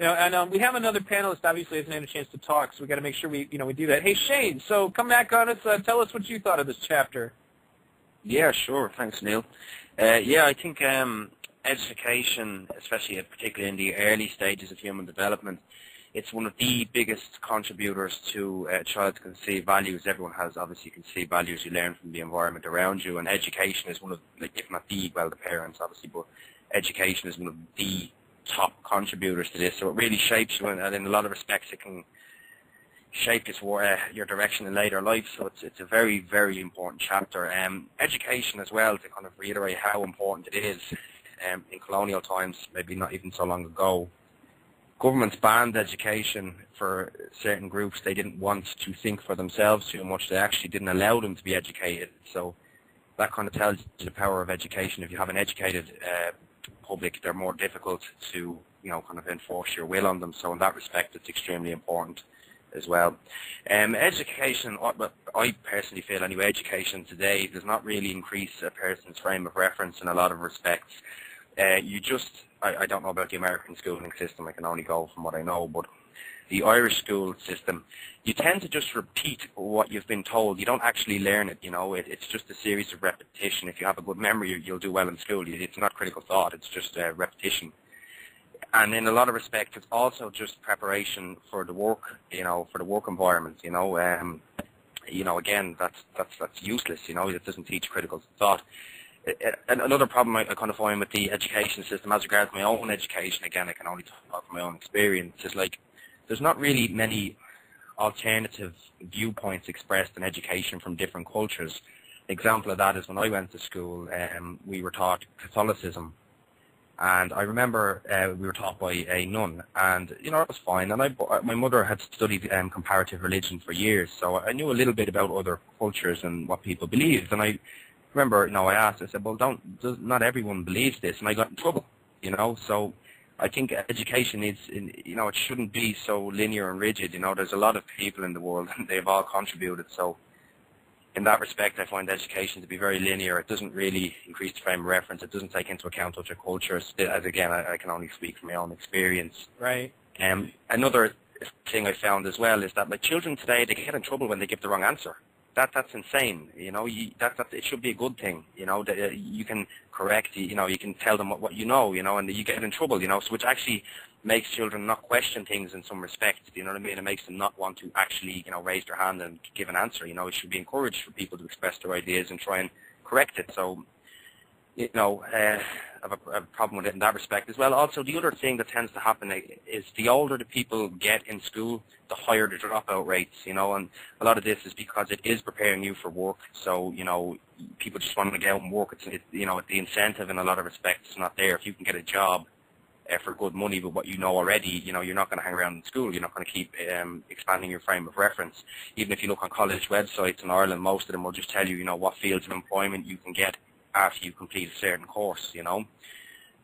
And we have another panelist, obviously, hasn't had a chance to talk, so we got to make sure we do that. Hey, Shane, so come back on us. Tell us what you thought of this chapter. Yeah, sure. Thanks, Neil. Yeah, I think education, especially particularly in the early stages of human development, it's one of the biggest contributors to a child's conceived values. Everyone has obviously conceived values you learn from the environment around you, and education is one of, like, if not the, well, the parents obviously, but education is one of the top contributors to this. So it really shapes you, and in a lot of respects it can shape your direction in later life. So it's a very, very important chapter. Education as well, to kind of reiterate how important it is. In colonial times, maybe not even so long ago, governments banned education for certain groups. They didn't want to think for themselves too much. They actually didn't allow them to be educated. So that kind of tells you the power of education. If you have an educated public, they're more difficult to, kind of enforce your will on them. So in that respect, it's extremely important as well. Education, I personally feel anyway, education today does not really increase a person's frame of reference in a lot of respects. I don't know about the American schooling system, I can only go from what I know, but the Irish school system, you tend to just repeat what you've been told. You don't actually learn it, it's just a series of repetition. If you have a good memory, you'll do well in school. It's not critical thought, it's just repetition. And in a lot of respects, it's also just preparation for the work, for the work environment, again, that's useless, it doesn't teach critical thought. Another problem I kind of find with the education system, as regards my own education, again, I can only talk from my own experience, is like, there's not really many alternative viewpoints expressed in education from different cultures. An example of that is when I went to school, we were taught Catholicism. And I remember we were taught by a nun, and it was fine. And my mother had studied comparative religion for years, so I knew a little bit about other cultures and what people believed. And I remember, I asked, I said, well, not everyone believes this, and I got in trouble, So I think education is, it shouldn't be so linear and rigid. There's a lot of people in the world, and they've all contributed. So in that respect, I find education to be very linear. It doesn't really increase the frame of reference. It doesn't take into account other cultures. As again, I can only speak from my own experience. Right. Another thing I found as well is that, like, children today, they get in trouble when they give the wrong answer. That's insane. It should be a good thing. That you can correct. You can tell them what you know. And you get in trouble. So which actually makes children not question things in some respects. You know what I mean? It makes them not want to actually, raise their hand and give an answer. It should be encouraged for people to express their ideas and try and correct it. So, I have a problem with it in that respect as well. Also, the other thing that tends to happen is the older the people get in school, the higher the dropout rates, and a lot of this is because it is preparing you for work. So, people just want to get out and work. The incentive in a lot of respects is not there. If you can get a job for good money with what you know already, you're not going to hang around in school. You're not going to keep expanding your frame of reference. Even if you look on college websites in Ireland, most of them will just tell you, what fields of employment you can get after you complete a certain course,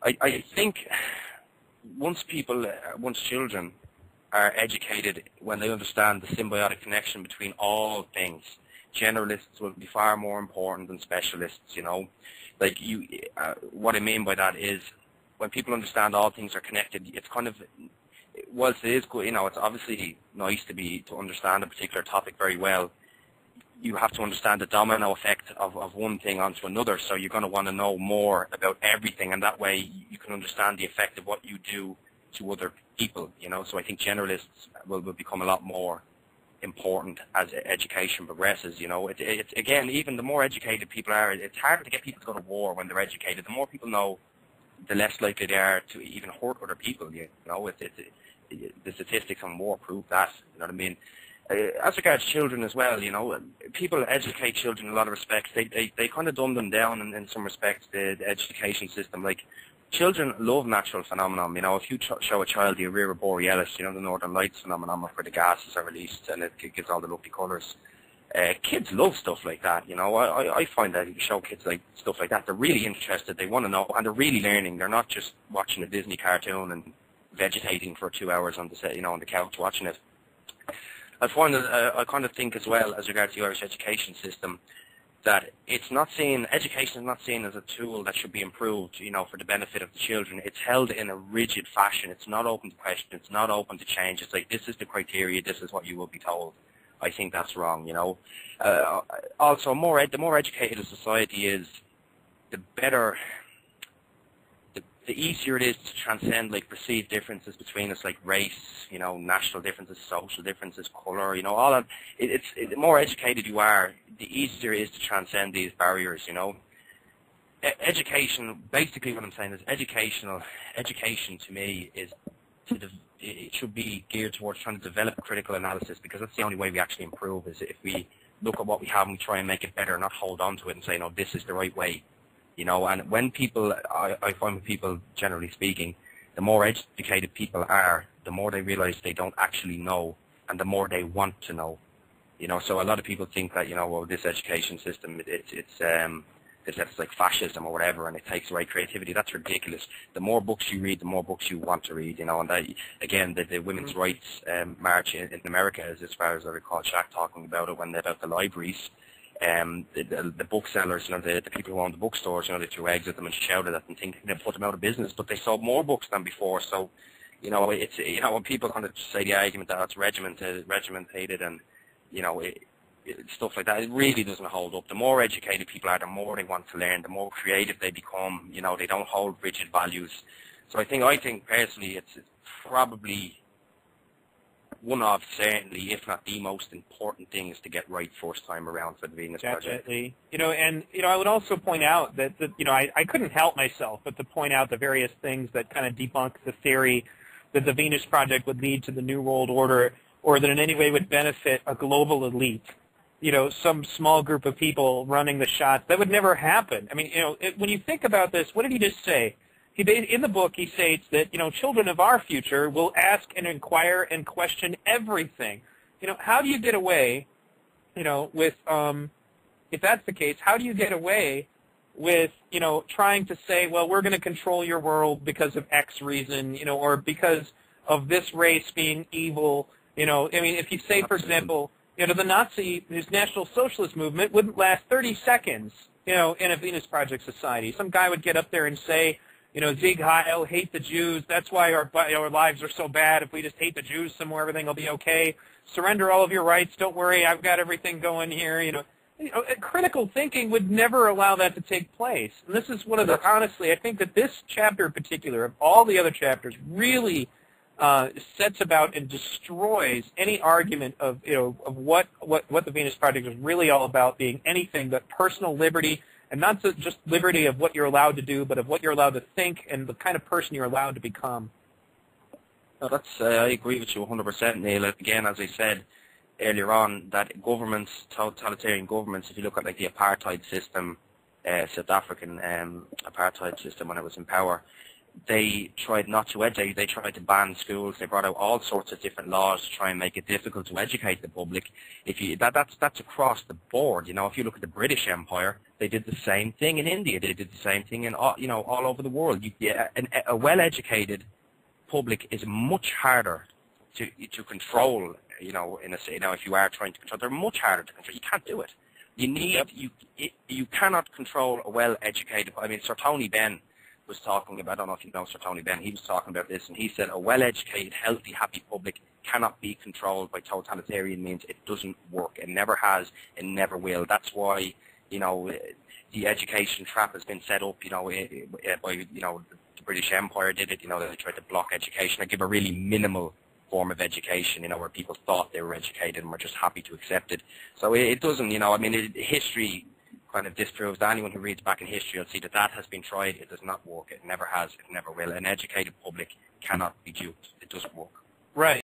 I think once children are educated, when they understand the symbiotic connection between all things, generalists will be far more important than specialists, Like what I mean by that is, when people understand all things are connected, it's kind of, whilst it is good, it's obviously nice to understand a particular topic very well, you have to understand the domino effect of one thing onto another. So you're going to want to know more about everything, and that way you can understand the effect of what you do to other people, So I think generalists will become a lot more important as education progresses, It's again, even the more educated people are, it's harder to get people to go to war when they're educated. The more people know, the less likely they are to even hurt other people, The statistics on war prove that, you know what I mean? As regards children as well, people educate children in a lot of respects. They kind of dumb them down in some respects, the education system. Like, children love natural phenomenon. If you show a child the aurora borealis, the northern lights phenomenon where the gases are released and it gives all the lovely colours. Kids love stuff like that, I find that if you show kids like stuff like that, they're really interested, they want to know, and they're really learning. They're not just watching a Disney cartoon and vegetating for 2 hours on the on the couch watching it. I find that I kind of think as well, as regards the Irish education system, that education is not seen as a tool that should be improved, for the benefit of the children. It's held in a rigid fashion. It's not open to question. It's not open to change. It's like, this is the criteria. This is what you will be told. I think that's wrong, Also, the more educated a society is, the better, the easier it is to transcend like perceived differences between us, like race, national differences, social differences, color, all that. The more educated you are, the easier it is to transcend these barriers. Education, basically, what I'm saying is education to me is it should be geared towards trying to develop critical analysis, because that's the only way we actually improve. Is if we look at what we have and we try and make it better, not hold on to it and say, no, this is the right way. And when people, I find with people, generally speaking, the more educated people are, the more they realize they don't actually know, and the more they want to know. So a lot of people think that, well, this education system, it's like fascism or whatever, and it takes away creativity. That's ridiculous. The more books you read, the more books you want to read. And that, again, the women's rights march in America, as far as I recall, Shaq talking about it when they're about the libraries. The booksellers, the people who own the bookstores, they threw eggs at them and shouted at them, thinking they put them out of business. But they sold more books than before. So, it's when people kind of say the argument that it's regimented and, stuff like that, it really doesn't hold up. The more educated people are, the more they want to learn, the more creative they become. They don't hold rigid values. So I think personally, it's probably one of, certainly, if not the most important things to get right first time around for the Venus Project. I would also point out that I couldn't help myself but to point out the various things that kind of debunk the theory that the Venus Project would lead to the New World Order, or that in any way would benefit a global elite. Some small group of people running the shots. That would never happen. I mean, when you think about this, what did he just say? In the book, he states that, children of our future will ask and inquire and question everything. How do you get away, with, if that's the case, how do you get away with, trying to say, well, we're going to control your world because of X reason, or because of this race being evil, if you say, for example, the Nazi, his National Socialist movement wouldn't last 30 seconds, in a Venus Project society. Some guy would get up there and say, Sieg Heil, hate the Jews. That's why our lives are so bad. If we just hate the Jews somewhere, everything will be okay. Surrender all of your rights. Don't worry, I've got everything going here. Critical thinking would never allow that to take place. And this is one of the, honestly, I think that this chapter in particular, of all the other chapters, really sets about and destroys any argument of of what the Venus Project is really all about, being anything but personal liberty. And not just liberty of what you're allowed to do, but of what you're allowed to think and the kind of person you're allowed to become. Well, I agree with you 100%, Neil. Again, as I said earlier on, that governments, totalitarian governments, if you look at like the apartheid system, South African apartheid system when it was in power, they tried not to educate. They tried to ban schools. They brought out all sorts of different laws to try and make it difficult to educate the public. That's across the board. If you look at the British Empire, they did the same thing in India. They did the same thing in all over the world. A well-educated public is much harder to control. If you are trying to control, they're much harder to control. You can't do it. You cannot control a well-educated. I mean, Sir Tony Benn was talking about, I don't know if you know Sir Tony Benn, he was talking about this, and he said a well-educated, healthy, happy public cannot be controlled by totalitarian means. It doesn't work. It never has, it never will. That's why, the education trap has been set up, by, the British Empire did it, they tried to block education and give a really minimal form of education, where people thought they were educated and were just happy to accept it. So it doesn't, history kind of disproves that. Anyone who reads back in history will see that has been tried. It does not work. It never has. It never will. An educated public cannot be duped. It doesn't work. Right.